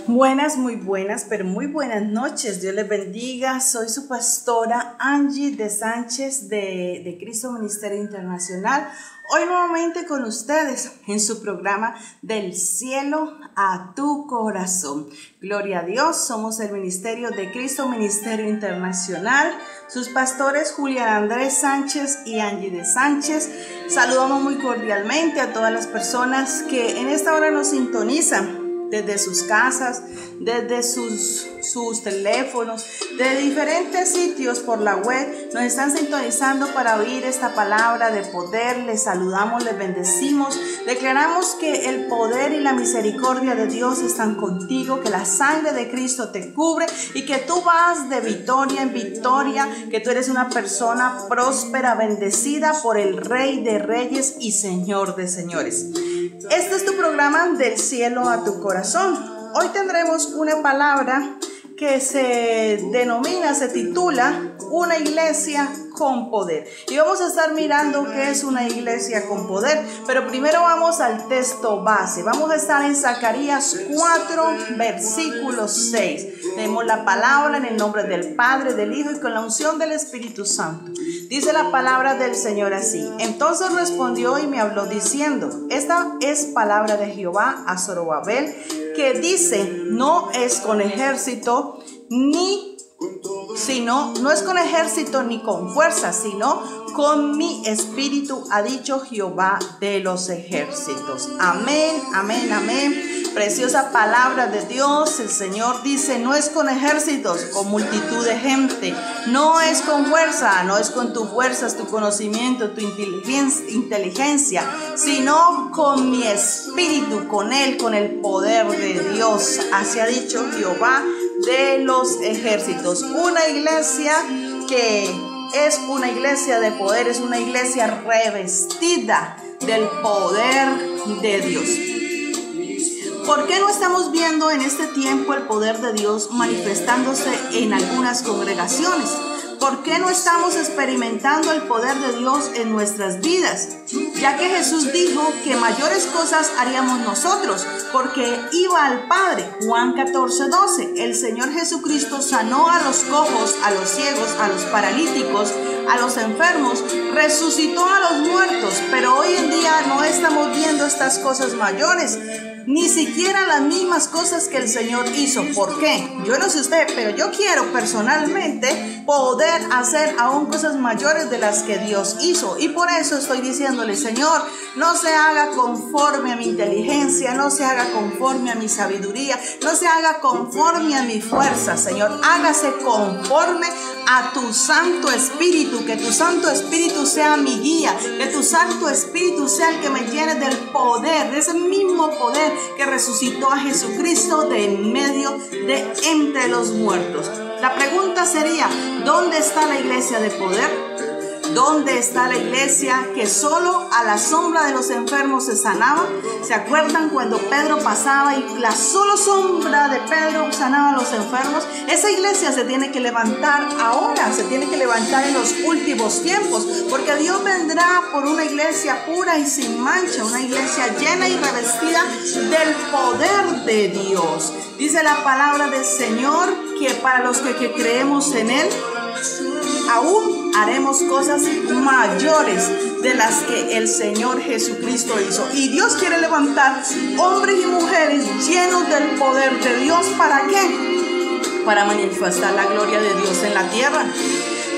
Buenas, muy buenas, pero muy buenas noches. Dios les bendiga. Soy su pastora Angie de Sánchez de Cristo Ministerio Internacional. Hoy nuevamente con ustedes en su programa Del Cielo a tu Corazón. Gloria a Dios, somos el Ministerio de Cristo Ministerio Internacional. Sus pastores Julián Andrés Sánchez y Angie de Sánchez. Saludamos muy cordialmente a todas las personas que en esta hora nos sintonizan desde sus casas, desde sus teléfonos, de diferentes sitios por la web. Nos están sintonizando para oír esta palabra de poder. Les saludamos, les bendecimos. Declaramos que el poder y la misericordia de Dios están contigo, que la sangre de Cristo te cubre y que tú vas de victoria en victoria, que tú eres una persona próspera, bendecida por el Rey de Reyes y Señor de Señores. Este es tu programa Del Cielo a tu Corazón. Hoy tendremos una palabra que se titula Una iglesia con poder. Y vamos a estar mirando qué es una iglesia con poder. Pero primero vamos al texto base. Vamos a estar en Zacarías 4, versículo 6. Leemos la palabra en el nombre del Padre, del Hijo y con la unción del Espíritu Santo. Dice la palabra del Señor así: Entonces respondió y me habló diciendo: Esta es palabra de Jehová a Zorobabel, que dice: No es con ejército ni con fuerza, sino con mi espíritu, ha dicho Jehová de los ejércitos. Amén, amén, amén. Preciosa palabra de Dios. El Señor dice: no es con ejércitos, con multitud de gente. No es con fuerza, no es con tus fuerzas, tu conocimiento, tu inteligencia, sino con mi espíritu, con Él, con el poder de Dios. Así ha dicho Jehová de los ejércitos. Una iglesia que es una iglesia de poder, es una iglesia revestida del poder de Dios. ¿Por qué no estamos viendo en este tiempo el poder de Dios manifestándose en algunas congregaciones? ¿Por qué no estamos experimentando el poder de Dios en nuestras vidas? Ya que Jesús dijo que mayores cosas haríamos nosotros, porque iba al Padre. Juan 14:12. El Señor Jesucristo sanó a los cojos, a los ciegos, a los paralíticos, a los enfermos, resucitó a los muertos. Pero hoy en día no estamos viendo estas cosas mayores, ni siquiera las mismas cosas que el Señor hizo. ¿Por qué? Yo no sé usted, pero yo quiero personalmente poder hacer aún cosas mayores de las que Dios hizo. Y por eso estoy diciéndole: Señor, no se haga conforme a mi inteligencia, no se haga conforme a mi sabiduría, no se haga conforme a mi fuerza, Señor. Hágase conforme a tu Santo Espíritu, que tu Santo Espíritu sea mi guía, que tu Santo Espíritu sea el que me llene del poder, de ese mismo poder que resucitó a Jesucristo de en medio de entre los muertos. La pregunta sería: ¿dónde está la iglesia de poder? ¿Dónde está la iglesia que solo a la sombra de los enfermos se sanaba? ¿Se acuerdan cuando Pedro pasaba y la sola sombra de Pedro sanaba a los enfermos? Esa iglesia se tiene que levantar ahora, se tiene que levantar en los últimos tiempos, porque Dios vendrá por una iglesia pura y sin mancha, una iglesia llena y revestida del poder de Dios. Dice la palabra del Señor que para los que creemos en Él, aún haremos cosas mayores de las que el Señor Jesucristo hizo. Y Dios quiere levantar hombres y mujeres llenos del poder de Dios. ¿Para qué? Para manifestar la gloria de Dios en la tierra,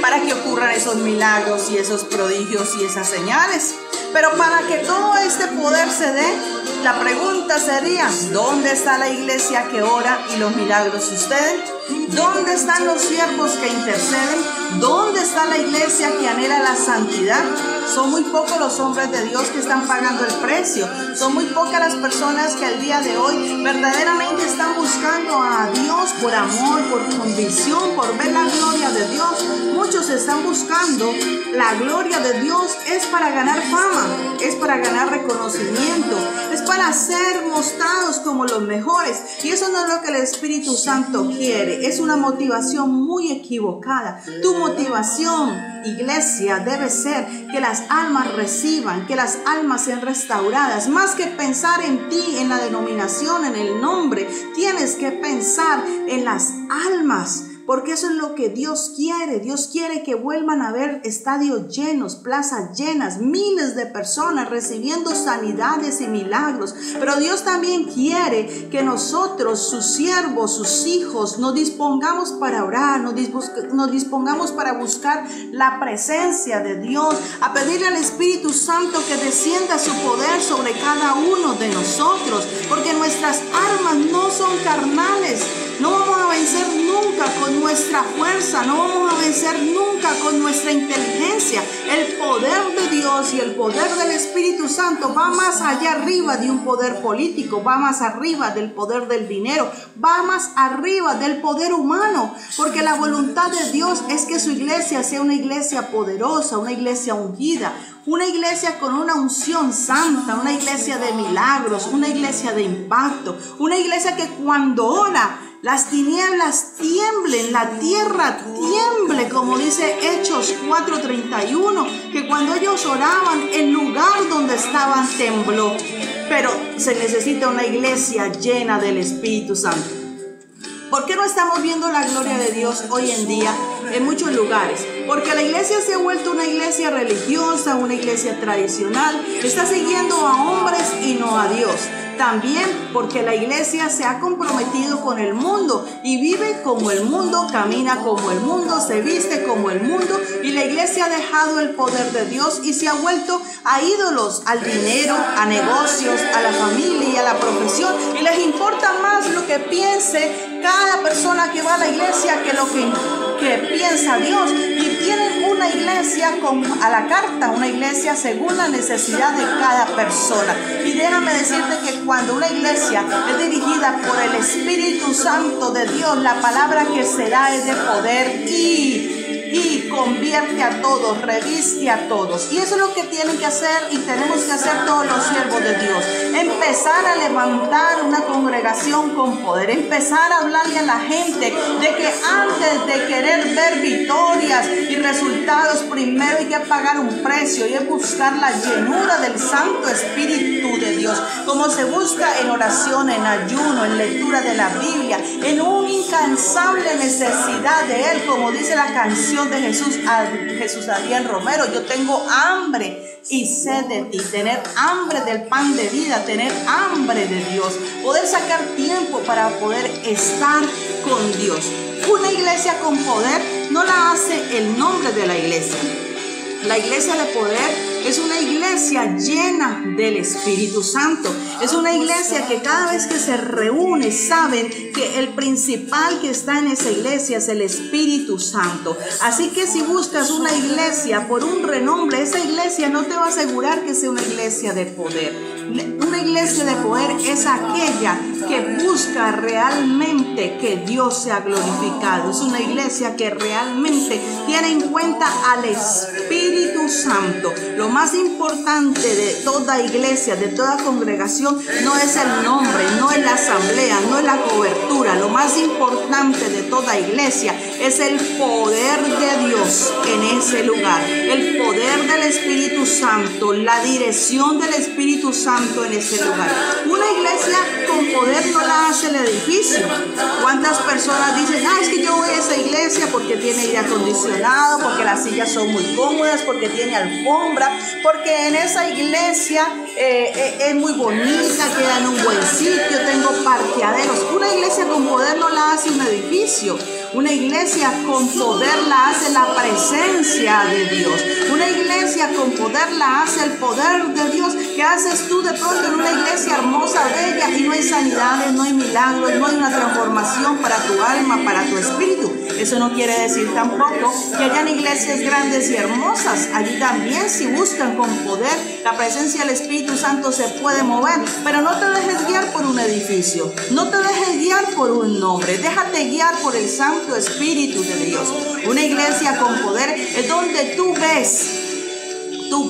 para que ocurran esos milagros y esos prodigios y esas señales. Pero para que todo este poder se dé, la pregunta sería: ¿dónde está la iglesia que ora y los milagros suceden? ¿Dónde están los siervos que interceden? ¿Dónde está la iglesia que anhela la santidad? Son muy pocos los hombres de Dios que están pagando el precio. Son muy pocas las personas que al día de hoy verdaderamente están buscando a Dios por amor, por convicción, por ver la gloria de Dios. Muchos están buscando la gloria de Dios, es para ganar fama, es para ganar reconocimiento, es para para ser mostrados como los mejores. Y eso no es lo que el Espíritu Santo quiere. Es una motivación muy equivocada. Tu motivación, iglesia, debe ser que las almas reciban, que las almas sean restauradas. Más que pensar en ti, en la denominación, en el nombre, tienes que pensar en las almas. Porque eso es lo que Dios quiere. Dios quiere que vuelvan a ver estadios llenos, plazas llenas, miles de personas recibiendo sanidades y milagros. Pero Dios también quiere que nosotros, sus siervos, sus hijos, nos dispongamos para orar, nos dispongamos para buscar la presencia de Dios, a pedirle al Espíritu Santo que descienda su poder sobre cada uno de nosotros. Porque nuestras armas no son carnales. No vamos a vencer nunca con nuestra fuerza, no vamos a vencer nunca con nuestra inteligencia. El poder de Dios y el poder del Espíritu Santo va más allá arriba de un poder político, va más arriba del poder del dinero, va más arriba del poder humano, porque la voluntad de Dios es que su iglesia sea una iglesia poderosa, una iglesia ungida, una iglesia con una unción santa, una iglesia de milagros, una iglesia de impacto, una iglesia que cuando ora, las tinieblas tiemblen, la tierra tiemble, como dice Hechos 4:31, que cuando ellos oraban, el lugar donde estaban tembló. Pero se necesita una iglesia llena del Espíritu Santo. ¿Por qué no estamos viendo la gloria de Dios hoy en día en muchos lugares? Porque la iglesia se ha vuelto una iglesia religiosa, una iglesia tradicional, está siguiendo a hombres y no a Dios. También porque la iglesia se ha comprometido con el mundo y vive como el mundo, camina como el mundo, se viste como el mundo, y la iglesia ha dejado el poder de Dios y se ha vuelto a ídolos, al dinero, a negocios, a la familia y a la profesión, y les importa más lo que piense cada persona que va a la iglesia que lo que piensa Dios. Y tienen una iglesia a la carta, una iglesia según la necesidad de cada persona. Y déjame decirte que cuando una iglesia es dirigida por el Espíritu Santo de Dios, la palabra que se da es de poder y convierte a todos, reviste a todos. Y eso es lo que tienen que hacer y tenemos que hacer todos los siervos de Dios. Empezar a levantar una congregación con poder. Empezar a hablarle a la gente de que antes de querer ver victorias y resultados, primero hay que pagar un precio y es buscar la llenura del Santo Espíritu de Dios. Como se busca en oración, en ayuno, en lectura de la Biblia, en una incansable necesidad de Él, como dice la canción de Jesús Adrián Romero: yo tengo hambre y sed de ti. Tener hambre del pan de vida, tener hambre de Dios, poder sacar tiempo para poder estar con Dios. Una iglesia con poder no la hace el nombre de la iglesia. La iglesia de poder es una iglesia llena del Espíritu Santo. Es una iglesia que cada vez que se reúne saben que el principal que está en esa iglesia es el Espíritu Santo. Así que si buscas una iglesia por un renombre, esa iglesia no te va a asegurar que sea una iglesia de poder. Una iglesia de poder es aquella que busca realmente que Dios sea glorificado. Es una iglesia que realmente tiene en cuenta al Espíritu Santo. Lo más importante de toda iglesia, de toda congregación, no es el nombre, no es la asamblea, no es la cobertura. Lo más importante de toda iglesia es el poder de Dios en ese lugar. El poder del Espíritu Santo, la dirección del Espíritu Santo en ese lugar. Una iglesia con poder no la hace el edificio. ¿Cuántas personas dicen: es que yo voy a esa iglesia porque tiene aire acondicionado, porque las sillas son muy cómodas, porque tiene alfombra, porque en esa iglesia es muy bonita, queda en un buen sitio, tengo parqueaderos? Una iglesia con poder no la hace un edificio. Una iglesia con poder la hace la presencia de Dios. Una iglesia con poder la hace el poder de Dios. ¿Qué haces tú de pronto en una iglesia hermosa, bella, y no hay sanidades, no hay milagros, no hay una transformación para tu alma, para tu espíritu? Eso no quiere decir tampoco que hayan iglesias grandes y hermosas. Allí también, si buscan con poder, la presencia del Espíritu Santo se puede mover. Pero no te dejes guiar por un edificio, no te dejes guiar por un nombre, déjate guiar por el Santo Espíritu de Dios. Una iglesia con poder es donde tú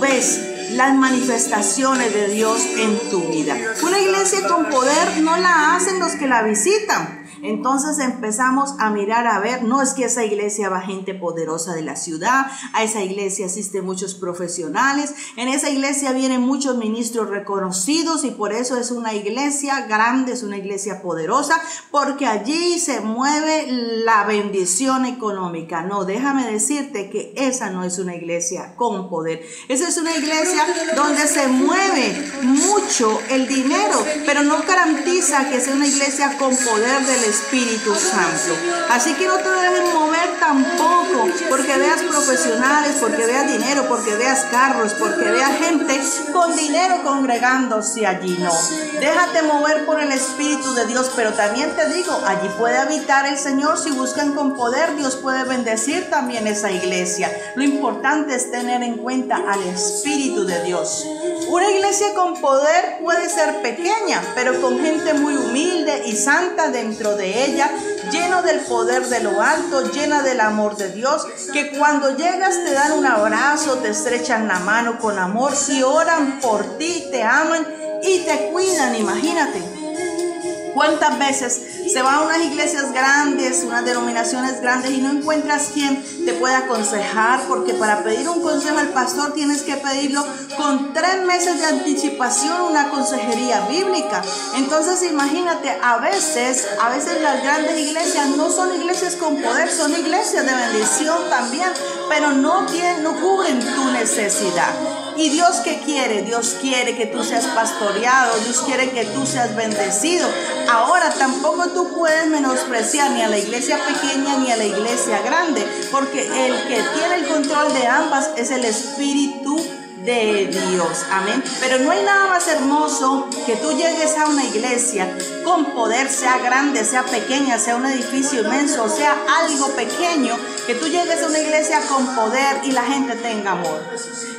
ves las manifestaciones de Dios en tu vida. Una iglesia con poder no la hacen los que la visitan. Entonces empezamos a mirar, a ver, no es que esa iglesia va gente poderosa de la ciudad, a esa iglesia asisten muchos profesionales, en esa iglesia vienen muchos ministros reconocidos y por eso es una iglesia grande, es una iglesia poderosa, porque allí se mueve la bendición económica. No, déjame decirte que esa no es una iglesia con poder. Esa es una iglesia donde se mueve mucho el dinero, pero no garantiza que sea una iglesia con poder del Espíritu Santo. Así que no te dejes mover tampoco porque veas profesionales, porque veas dinero, porque veas carros, porque veas gente con dinero congregándose allí. No, déjate mover por el Espíritu de Dios. Pero también te digo, allí puede habitar el Señor. Si buscan con poder, Dios puede bendecir también esa iglesia. Lo importante es tener en cuenta al Espíritu de Dios. Una iglesia con poder puede ser pequeña, pero con gente muy humilde y santa dentro de ella, lleno del poder de lo alto, llena del amor de Dios, que cuando llegas te dan un abrazo, te estrechan la mano con amor y oran por ti, te aman y te cuidan. Imagínate cuántas veces se va a unas iglesias grandes, unas denominaciones grandes y no encuentras quien te pueda aconsejar, porque para pedir un consejo al pastor tienes que pedirlo con 3 meses de anticipación, una consejería bíblica. Entonces imagínate, a veces las grandes iglesias no son iglesias con poder, son iglesias de bendición también, pero no cubren tu necesidad. ¿Y Dios qué quiere? Dios quiere que tú seas pastoreado, Dios quiere que tú seas bendecido. Ahora tampoco tú puedes menospreciar ni a la iglesia pequeña ni a la iglesia grande, porque el que tiene el control de ambas es el Espíritu de Dios. Amén. Pero no hay nada más hermoso que tú llegues a una iglesia con poder, sea grande, sea pequeña, sea un edificio inmenso, sea algo pequeño, que tú llegues a una iglesia con poder y la gente tenga amor,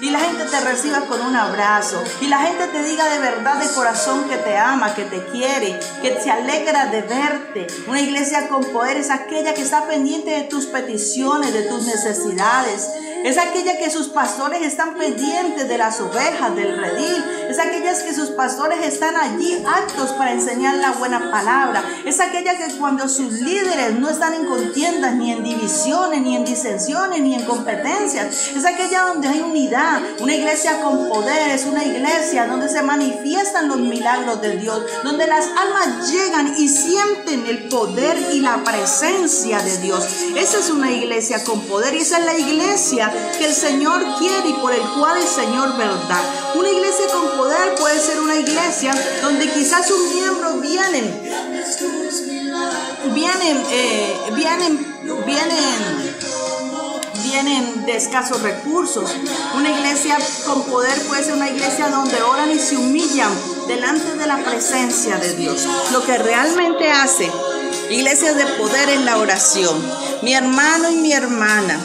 y la gente te reciba con un abrazo, y la gente te diga de verdad, de corazón, que te ama, que te quiere, que se alegra de verte. Una iglesia con poder es aquella que está pendiente de tus peticiones, de tus necesidades. Es aquella que sus pastores están pendientes de las ovejas, del redil. Es aquella que sus pastores están allí aptos para enseñar la buena palabra. Es aquella que cuando sus líderes no están en contiendas, ni en divisiones, ni en disensiones, ni en competencias. Es aquella donde hay unidad. Una iglesia con poder es una iglesia donde se manifiestan los milagros de Dios, donde las almas llegan y sienten el poder y la presencia de Dios. Esa es una iglesia con poder y esa es la iglesia que el Señor quiere y por el cual el Señor verdad. Una iglesia con poder puede ser una iglesia donde quizás sus miembros vienen de escasos recursos. Una iglesia con poder puede ser una iglesia donde oran y se humillan delante de la presencia de Dios. Lo que realmente hace iglesias de poder es la oración. Mi hermano y mi hermana,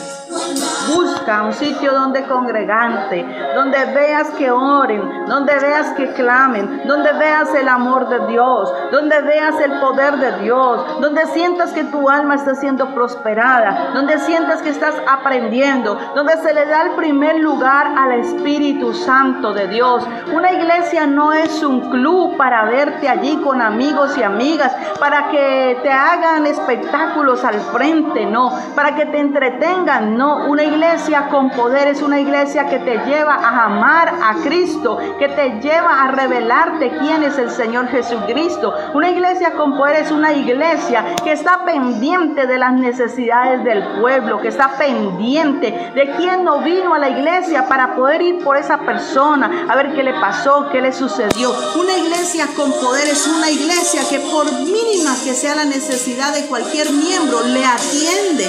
busca un sitio donde congregante, donde veas que oren, donde veas que clamen, donde veas el amor de Dios, donde veas el poder de Dios, donde sientas que tu alma está siendo prosperada, donde sientas que estás aprendiendo, donde se le da el primer lugar al Espíritu Santo de Dios. Una iglesia no es un club para verte allí con amigos y amigas, para que te hagan espectáculos al frente, no, para que te entretengan, no. Una iglesia con poder es una iglesia que te lleva a amar a Cristo, que te lleva a revelarte quién es el Señor Jesucristo. Una iglesia con poder es una iglesia que está pendiente de las necesidades del pueblo, que está pendiente de quién no vino a la iglesia para poder ir por esa persona, a ver qué le pasó, qué le sucedió. Una iglesia con poder es una iglesia que por mínima que sea la necesidad de cualquier miembro, le atiende.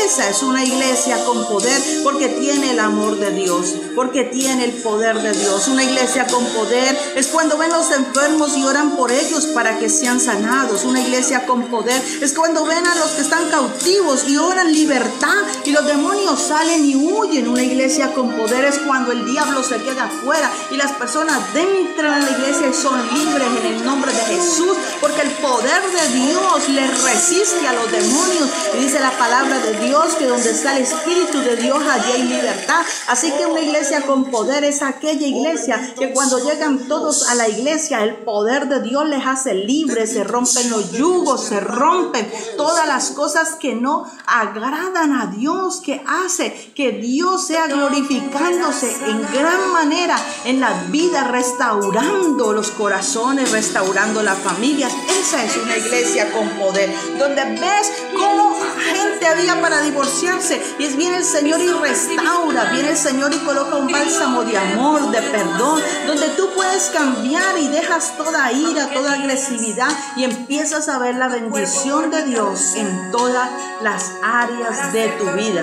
Esa es una iglesia con poder porque tiene el amor de Dios, porque tiene el poder de Dios. Una iglesia con poder es cuando ven los enfermos y oran por ellos para que sean sanados. Una iglesia con poder es cuando ven a los que están cautivos y oran libertad y los demonios salen y huyen. Una iglesia con poder es cuando el diablo se queda afuera y las personas entran a la iglesia y son libres en el nombre de Jesús, porque el poder de Dios le resiste a los demonios. Y dice la palabra de Dios que donde está el Espíritu de Dios, allí hay libertad. Así que una iglesia con poder es aquella iglesia que cuando llegan todos a la iglesia, el poder de Dios les hace libres, se rompen los yugos, se rompen todas las cosas que no agradan a Dios, que hace que Dios sea glorificándose en gran manera en la vida, restaurando los corazones, restaurando las familias. Esa es una iglesia con poder, donde ves cómo gente había para divorciarse y viene el Señor y restaura, viene el Señor y coloca un bálsamo de amor, de perdón, donde tú puedes cambiar y dejas toda ira, toda agresividad y empiezas a ver la bendición de Dios en todas las áreas de tu vida.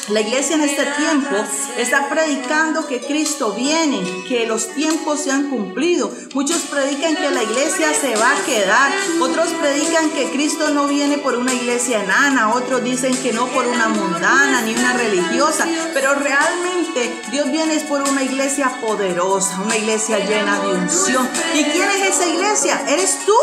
La iglesia en este tiempo está predicando que Cristo viene, que los tiempos se han cumplido. Muchos predican que la iglesia se va a quedar. Otros predican que Cristo no viene por una iglesia enana. Otros dicen que no por una mundana ni una religiosa. Pero realmente Dios viene por una iglesia poderosa, una iglesia llena de unción. ¿Y quién es esa iglesia? ¿Eres tú?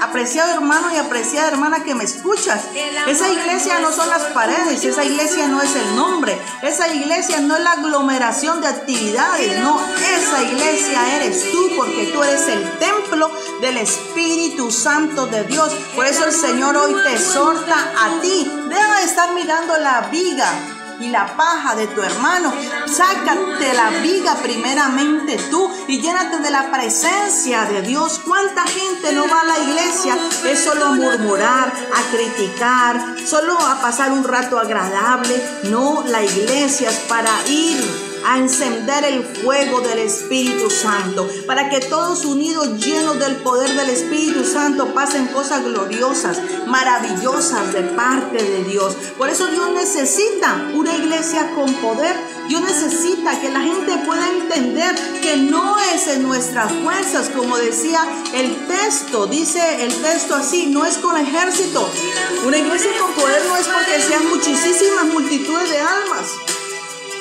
Apreciado hermano y apreciada hermana que me escuchas, esa iglesia no son las paredes, esa iglesia no es el nombre, esa iglesia no es la aglomeración de actividades, no, esa iglesia eres tú, porque tú eres el templo del Espíritu Santo de Dios. Por eso el Señor hoy te exhorta a ti, deja de estar mirando la viga y la paja de tu hermano. Sácate la viga primeramente tú y llénate de la presencia de Dios. ¿Cuánta gente no va a la iglesia? Es solo a murmurar, a criticar, solo a pasar un rato agradable. No, la iglesia es para ir a encender el fuego del Espíritu Santo, para que todos unidos, llenos del poder del Espíritu Santo, pasen cosas gloriosas, maravillosas de parte de Dios. Por eso Dios necesita una iglesia con poder. Dios necesita que la gente pueda entender que no es en nuestras fuerzas, como decía el texto, dice el texto así, no es con ejército. Una iglesia con poder no es porque sean muchísimas multitudes de almas.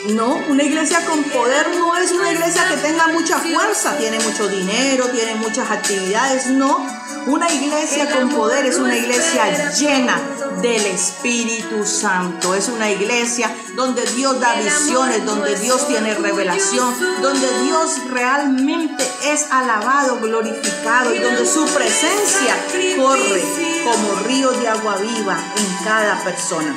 No, una iglesia con poder no es una iglesia que tenga mucha fuerza, tiene mucho dinero, tiene muchas actividades. No, una iglesia con poder es una iglesia llena del Espíritu Santo. Es una iglesia donde Dios da visiones, donde Dios tiene revelación, donde Dios realmente es alabado, glorificado y donde su presencia corre como río de agua viva en cada persona.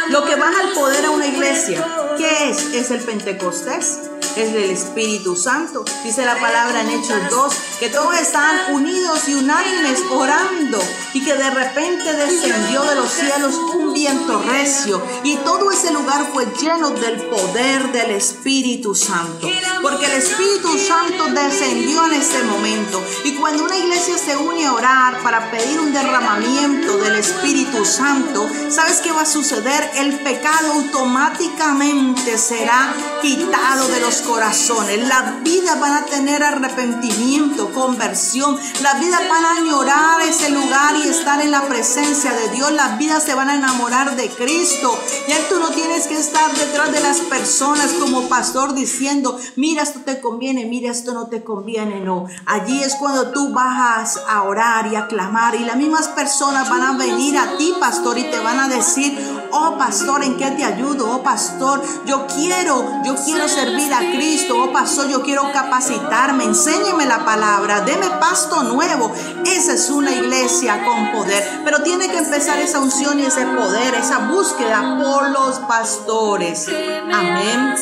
Lo que baja el poder a una iglesia, ¿qué es? Es el Pentecostés, es el Espíritu Santo. Dice la palabra en Hechos 2, que todos estaban unidos y unánimes orando y que de repente descendió de los cielos un viento recio y todo ese lugar fue lleno del poder del Espíritu Santo, porque el Espíritu Santo descendió en ese momento. Y cuando una iglesia se une a orar para pedir un derramamiento del Espíritu Santo, ¿sabes qué va a suceder? El pecado automáticamente será quitado de los corazones. Las vidas van a tener arrepentimiento, conversión. Las vidas van a añorar ese lugar y estar en la presencia de Dios. Las vidas se van a enamorar de Cristo. Ya tú no tienes que estar detrás de las personas como pastor diciendo, mira, esto te conviene, mira, esto no te conviene. No, allí es cuando tú vas a orar y a clamar y las mismas personas van a venir a ti, pastor, y te van a decir, oh pastor, ¿en qué te ayudo? Oh pastor, yo quiero servir a Cristo. Oh pastor, yo quiero capacitarme, enséñeme la palabra, deme pasto nuevo. Esa es una iglesia con poder, pero tiene que empezar esa unción y ese poder, esa búsqueda por los pastores. Amén.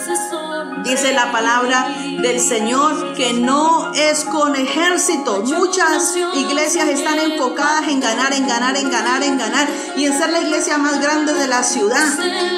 Dice la palabra del Señor que no es con ejército. Muchas iglesias están enfocadas en ganar, en ganar, en ganar, en ganar y en ser la iglesia más grande de la ciudad,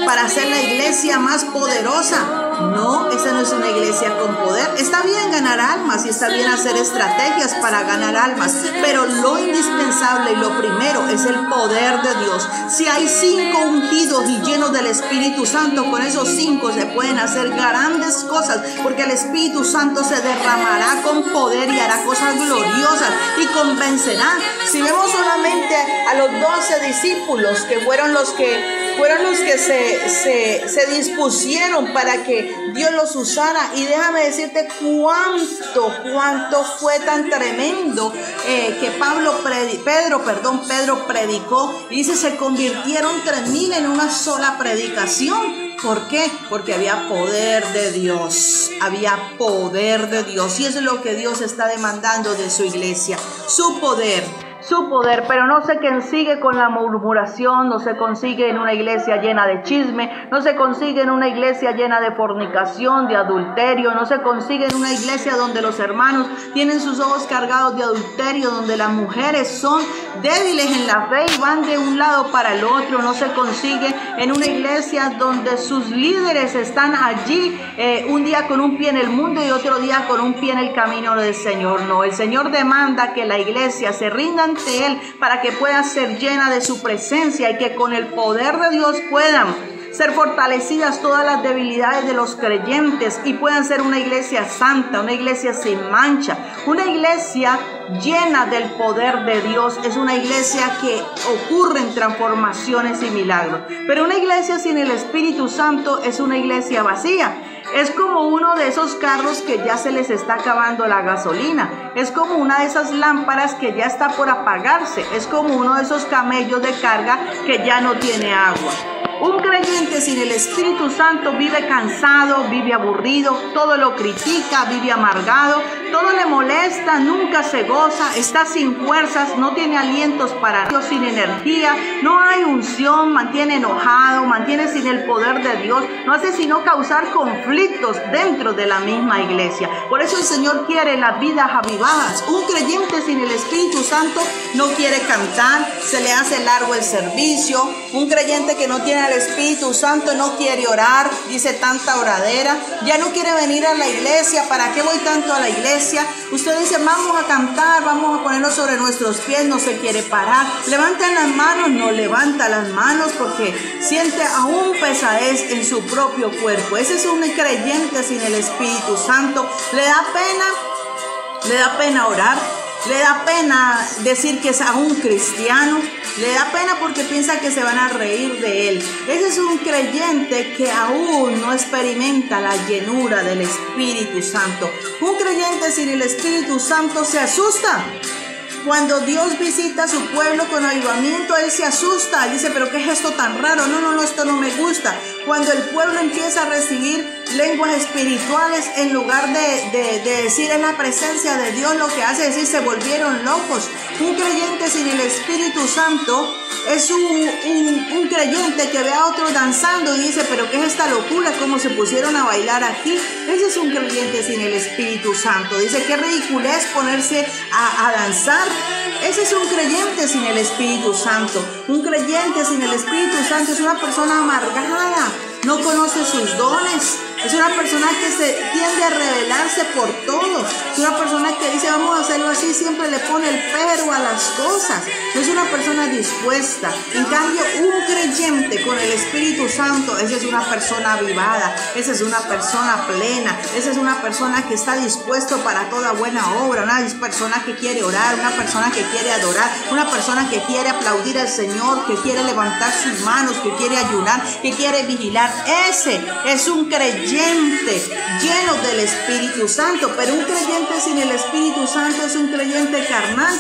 para ser la iglesia más poderosa. No, esa no es una iglesia con poder. Está bien ganar almas y está bien hacer estrategias para ganar almas, pero lo indispensable y lo primero es el poder de Dios. Si hay 5 ungidos y llenos del Espíritu Santo, con esos 5 se pueden hacer grandes cosas, porque el Espíritu Santo se derramará con poder y hará cosas gloriosas y convencerá. Si vemos solamente a los 12 discípulos, que fueron los que fueron los que se dispusieron para que Dios los usara. Y déjame decirte cuánto fue tan tremendo que Pedro predicó. Y dice, se convirtieron 3,000 en una sola predicación. ¿Por qué? Porque había poder de Dios, y eso es lo que Dios está demandando de su iglesia, su poder, pero no se consigue con la murmuración, no se consigue en una iglesia llena de chisme, no se consigue en una iglesia llena de fornicación, de adulterio, no se consigue en una iglesia donde los hermanos tienen sus ojos cargados de adulterio, donde las mujeres son débiles en la fe y van de un lado para el otro. No se consigue en una iglesia donde sus líderes están allí un día con un pie en el mundo y otro día con un pie en el camino del Señor. No, el Señor demanda que la iglesia se rinda ante Él para que pueda ser llena de su presencia y que con el poder de Dios puedan ser fortalecidas todas las debilidades de los creyentes y puedan ser una iglesia santa, una iglesia sin mancha, una iglesia llena del poder de Dios. Es una iglesia que ocurren transformaciones y milagros. Pero una iglesia sin el Espíritu Santo es una iglesia vacía. Es como uno de esos carros que ya se les está acabando la gasolina. Es como una de esas lámparas que ya está por apagarse. Es como uno de esos camellos de carga que ya no tiene agua. Un creyente sin el Espíritu Santo vive cansado, vive aburrido, todo lo critica, vive amargado, todo le molesta, nunca se goza, está sin fuerzas, no tiene alientos para Dios, sin energía, no hay unción, mantiene enojado, mantiene sin el poder de Dios, no hace sino causar conflictos dentro de la misma iglesia. Por eso el Señor quiere las vidas avivadas. Un creyente sin el Espíritu Santo no quiere cantar, se le hace largo el servicio. Un creyente que no tiene el Espíritu Santo no quiere orar, dice tanta oradera, ya no quiere venir a la iglesia. ¿Para qué voy tanto a la iglesia? Usted dice, vamos a cantar, vamos a ponernos sobre nuestros pies, no se quiere parar. Levantan las manos, no levanta las manos porque siente aún pesadez en su propio cuerpo. Ese es un creyente sin el Espíritu Santo. Le da pena orar. Le da pena decir que es aún cristiano. Le da pena porque piensa que se van a reír de él. Ese es un creyente que aún no experimenta la llenura del Espíritu Santo. Un creyente sin el Espíritu Santo se asusta. Cuando Dios visita a su pueblo con avivamiento, Él se asusta. Él dice, ¿pero qué es esto tan raro? No, esto no me gusta. Cuando el pueblo empieza a recibir lenguas espirituales, en lugar de decir en la presencia de Dios, lo que hace es decir, se volvieron locos. Un creyente sin el Espíritu Santo es un creyente que ve a otros danzando y dice, ¿pero qué es esta locura? ¿Cómo se pusieron a bailar aquí? Ese es un creyente sin el Espíritu Santo. Dice, qué ridiculez ponerse a danzar. Ese es un creyente sin el Espíritu Santo. Un creyente sin el Espíritu Santo es una persona amargada, no conoce sus dones. Es una persona que se tiende a rebelarse por todo. Es una persona que dice, vamos a hacerlo así, siempre le pone el pero a las cosas. No es una persona dispuesta. En cambio, un creyente con el Espíritu Santo, esa es una persona avivada, esa es una persona plena, esa es una persona que está dispuesto para toda buena obra, una persona que quiere orar, una persona que quiere adorar, una persona que quiere aplaudir al Señor, que quiere levantar sus manos, que quiere ayunar, que quiere vigilar. Ese es un creyente lleno del Espíritu Santo. Pero un creyente sin el Espíritu Santo es un creyente carnal.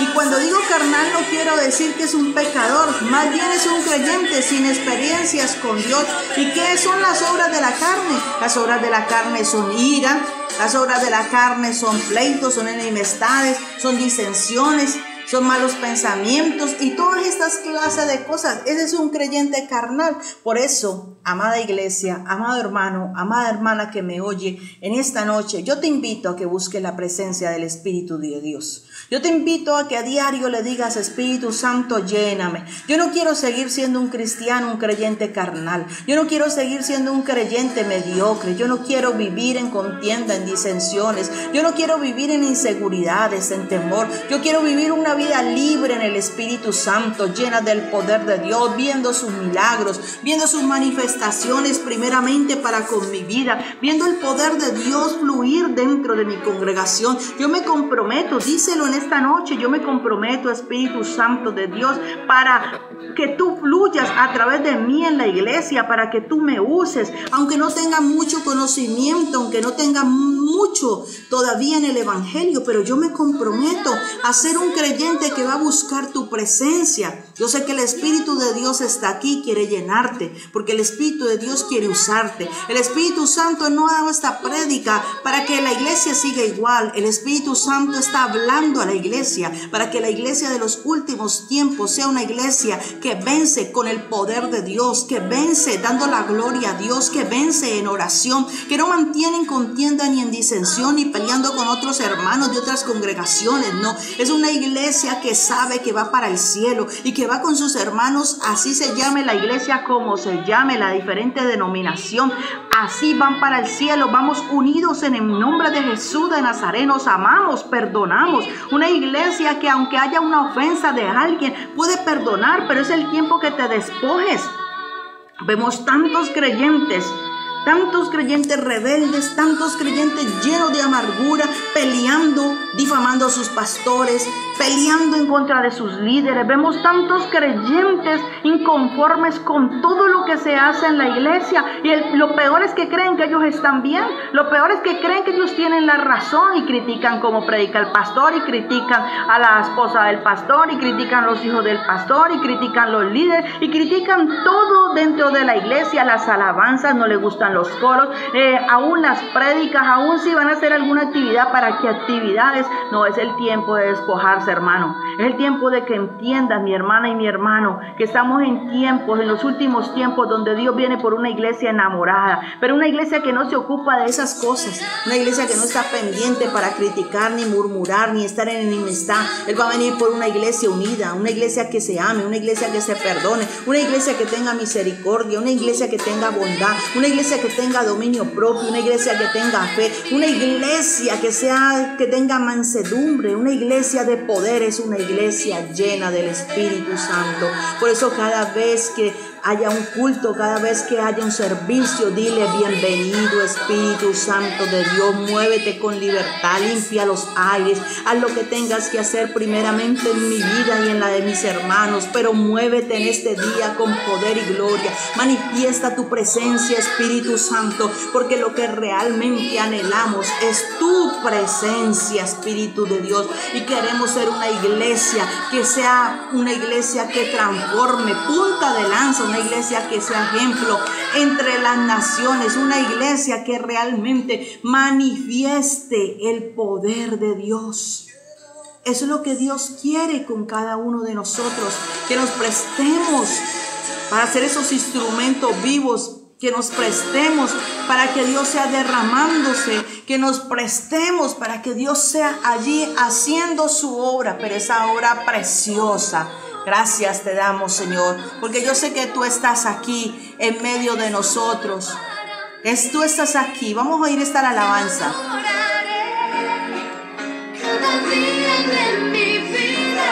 Y cuando digo carnal no quiero decir que es un pecador, más bien es un creyente sin experiencias con Dios. ¿Y qué son las obras de la carne? Las obras de la carne son ira, las obras de la carne son pleitos, son enemistades, son disensiones, son malos pensamientos y todas estas clases de cosas. Ese es un creyente carnal. Por eso, amada iglesia, amado hermano, amada hermana que me oye en esta noche, yo te invito a que busques la presencia del Espíritu de Dios. Yo te invito a que a diario le digas, Espíritu Santo, lléname. Yo no quiero seguir siendo un cristiano, un creyente carnal. Yo no quiero seguir siendo un creyente mediocre. Yo no quiero vivir en contienda, en disensiones. Yo no quiero vivir en inseguridades, en temor. Yo quiero vivir una vida libre en el Espíritu Santo, llena del poder de Dios, viendo sus milagros, viendo sus manifestaciones primeramente para con mi vida, viendo el poder de Dios fluir dentro de mi congregación. Yo me comprometo, díselo créelo en esta noche. Yo me comprometo, Espíritu Santo de Dios, para que tú fluyas a través de mí en la iglesia, para que tú me uses, aunque no tenga mucho conocimiento, aunque no tenga mucho todavía en el evangelio, pero yo me comprometo a ser un creyente que va a buscar tu presencia. Yo sé que el Espíritu de Dios está aquí, quiere llenarte, porque el Espíritu de Dios quiere usarte. El Espíritu Santo no ha dado esta prédica para que la iglesia siga igual. El Espíritu Santo está hablando a la iglesia para que la iglesia de los últimos tiempos sea una iglesia que vence con el poder de Dios, que vence dando la gloria a Dios, que vence en oración, que no mantiene en contienda ni en disensión ni peleando con otros hermanos de otras congregaciones. No, es una iglesia que sabe que va para el cielo y que va con sus hermanos, así se llame la iglesia como se llame, la diferente denominación, así van para el cielo. Vamos unidos en el nombre de Jesús de Nazaret, nos amamos, perdonamos. Una iglesia que aunque haya una ofensa de alguien puede perdonar, pero es el tiempo que te despojes. Vemos tantos creyentes rebeldes, tantos creyentes llenos de amargura, peleando, difamando a sus pastores, peleando en contra de sus líderes. Vemos tantos creyentes inconformes con todo lo que se hace en la iglesia, y lo peor es que creen que ellos están bien. Lo peor es que creen que ellos tienen la razón y critican cómo predica el pastor, y critican a la esposa del pastor, y critican a los hijos del pastor, y critican los líderes, y critican todo dentro de la iglesia. Las alabanzas no les gustan, los coros, aún las prédicas, aún si van a hacer alguna actividad, ¿para qué actividades? No, es el tiempo de despojarse, hermano. Es el tiempo de que entiendas, mi hermana y mi hermano, que estamos en los últimos tiempos, donde Dios viene por una iglesia enamorada, pero una iglesia que no se ocupa de esas cosas, una iglesia que no está pendiente para criticar, ni murmurar, ni estar en enemistad. Él va a venir por una iglesia unida, una iglesia que se ame, una iglesia que se perdone, una iglesia que tenga misericordia, una iglesia que tenga bondad, una iglesia que tenga dominio propio, una iglesia que tenga fe, una iglesia que tenga mansedumbre, una iglesia de poder. Es una iglesia llena del Espíritu Santo. Por eso cada vez que haya un culto, cada vez que haya un servicio, dile: bienvenido Espíritu Santo de Dios, muévete con libertad, limpia los aires, haz lo que tengas que hacer primeramente en mi vida y en la de mis hermanos, pero muévete en este día con poder y gloria. Manifiesta tu presencia, Espíritu Santo, porque lo que realmente anhelamos es tu presencia, Espíritu de Dios, y queremos ser una iglesia que sea una iglesia que transforme, punta de lanza, una iglesia que sea ejemplo entre las naciones, una iglesia que realmente manifieste el poder de Dios. Eso es lo que Dios quiere con cada uno de nosotros, que nos prestemos para ser esos instrumentos vivos, que nos prestemos para que Dios sea derramándose, que nos prestemos para que Dios sea allí haciendo su obra, pero esa obra preciosa. Gracias te damos, Señor, porque yo sé que tú estás aquí en medio de nosotros. Tú estás aquí. Vamos a oír esta alabanza. Cada día de mi vida.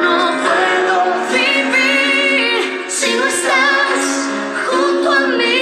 No puedo vivir si no estás junto a mí.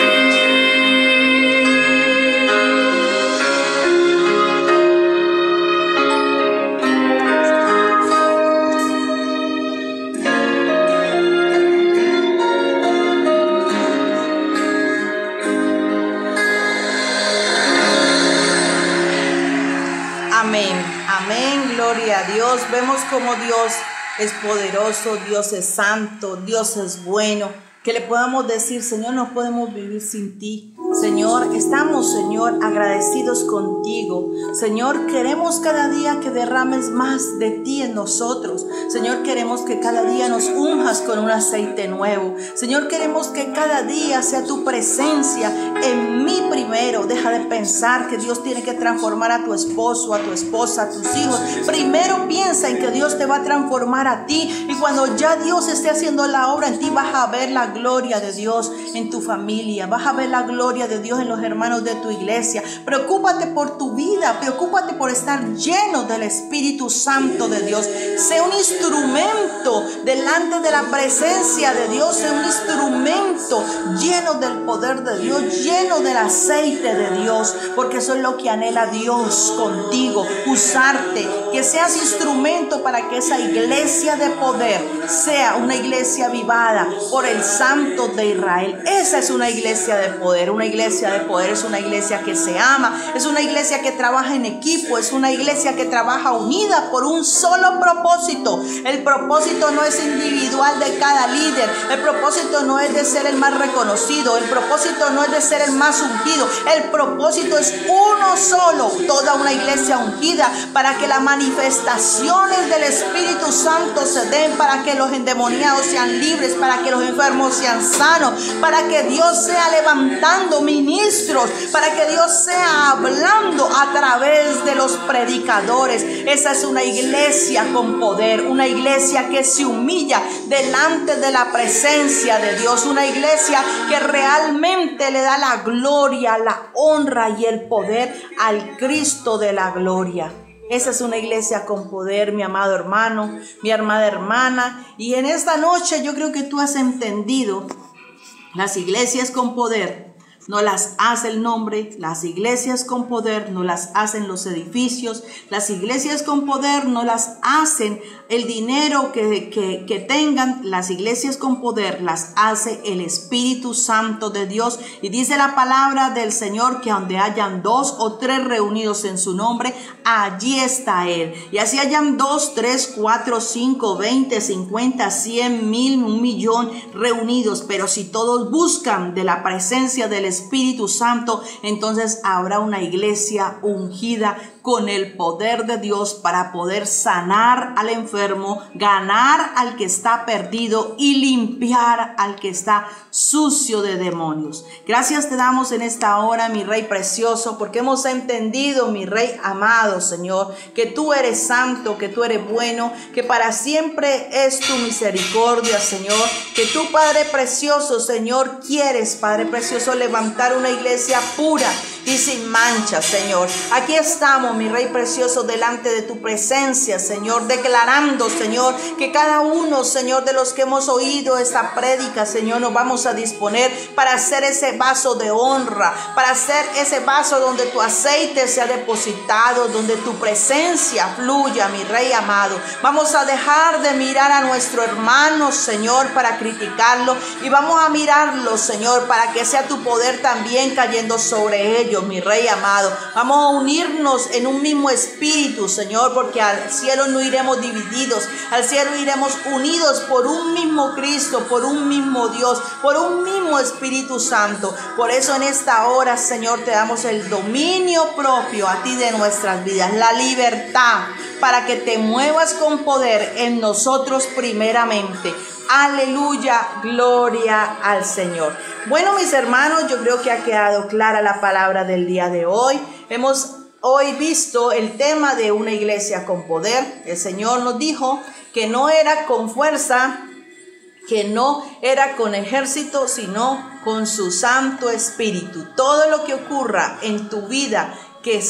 Amén, gloria a Dios. Vemos como Dios es poderoso, Dios es santo, Dios es bueno. Que le podamos decir: Señor, no podemos vivir sin ti. Señor, estamos, Señor, agradecidos contigo. Señor, queremos cada día que derrames más de ti en nosotros. Señor, queremos que cada día nos unjas con un aceite nuevo. Señor, queremos que cada día sea tu presencia en mí primero. Deja de pensar que Dios tiene que transformar a tu esposo, a tu esposa, a tus hijos. Primero piensa en que Dios te va a transformar a ti. Y cuando ya Dios esté haciendo la obra en ti, vas a ver la gloria de Dios en tu familia, vas a ver la gloria de Dios en los hermanos de tu iglesia. Preocúpate por tu vida, preocúpate por estar lleno del Espíritu Santo de Dios. Sé un instrumento delante de la presencia de Dios, sé un instrumento lleno del poder de Dios, lleno del aceite de Dios, porque eso es lo que anhela Dios contigo, usarte, que seas instrumento para que esa iglesia de poder sea una iglesia avivada por el Santo de Israel. Esa es una iglesia de poder. Una iglesia de poder es una iglesia que se ama, es una iglesia que trabaja en equipo, es una iglesia que trabaja unida por un solo propósito. El propósito no es individual de cada líder, el propósito no es de ser el más reconocido, el propósito no es de ser el más ungido, el propósito es uno solo, toda una iglesia ungida, para que las manifestaciones del Espíritu Santo se den, para que los endemoniados sean libres, para que los enfermos sean sanos, para que Dios sea levantando ministros, para que Dios sea hablando a través de los predicadores. Esa es una iglesia con poder, una iglesia que se humilla delante de la presencia de Dios, una iglesia que realmente le da la gloria, la honra y el poder al Cristo de la gloria. Esa es una iglesia con poder, mi amado hermano, mi amada hermana. Y en esta noche yo creo que tú has entendido, las iglesias con poder no las hace el nombre, las iglesias con poder no las hacen los edificios, las iglesias con poder no las hacen el dinero que tengan, las iglesias con poder las hace el Espíritu Santo de Dios. Y dice la palabra del Señor que donde hayan 2 o 3 reunidos en su nombre, allí está Él. Y así hayan 2, 3, 4, 5, 20, 50, 100, 1000, 1,000,000 reunidos, pero si todos buscan de la presencia del Espíritu Santo, entonces habrá una iglesia ungida con el poder de Dios para poder sanar al enfermo, ganar al que está perdido y limpiar al que está sucio de demonios. Gracias te damos en esta hora, mi Rey precioso, porque hemos entendido, mi Rey amado, Señor, que tú eres santo, que tú eres bueno, que para siempre es tu misericordia, Señor, que tú, Padre precioso, Señor, quieres, Padre precioso, levantar una iglesia pura y sin mancha, Señor. Aquí estamos, mi Rey precioso, delante de tu presencia, Señor, declarando, Señor, que cada uno, Señor, de los que hemos oído esta prédica, Señor, nos vamos a disponer para hacer ese vaso de honra, para hacer ese vaso donde tu aceite sea depositado, donde tu presencia fluya, mi Rey amado. Vamos a dejar de mirar a nuestro hermano, Señor, para criticarlo, y vamos a mirarlo, Señor, para que sea tu poder también cayendo sobre ellos, mi Rey amado. Vamos a unirnos en un mismo espíritu, Señor, porque al cielo no iremos divididos, al cielo iremos unidos por un mismo Cristo, por un mismo Dios, por un mismo Espíritu Santo. Por eso en esta hora, Señor, te damos el dominio propio a ti de nuestras vidas, la libertad para que te muevas con poder en nosotros primeramente. Aleluya, gloria al Señor. Bueno, mis hermanos, yo creo que ha quedado clara la palabra del día de hoy. Hemos hoy visto el tema de una iglesia con poder. El Señor nos dijo que no era con fuerza, que no era con ejército, sino con su Santo Espíritu. Todo lo que ocurra en tu vida, que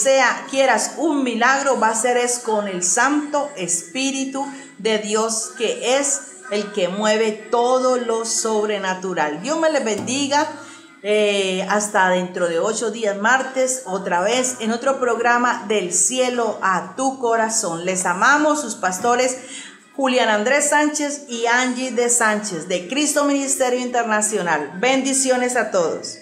quieras un milagro, va a ser es con el Santo Espíritu de Dios, que es el que mueve todo lo sobrenatural. Dios me les bendiga. Hasta dentro de 8 días, martes, otra vez en otro programa del cielo a tu corazón. Les amamos, sus pastores Julián Andrés Sánchez y Angie de Sánchez, de Cristo Ministerio Internacional. Bendiciones a todos.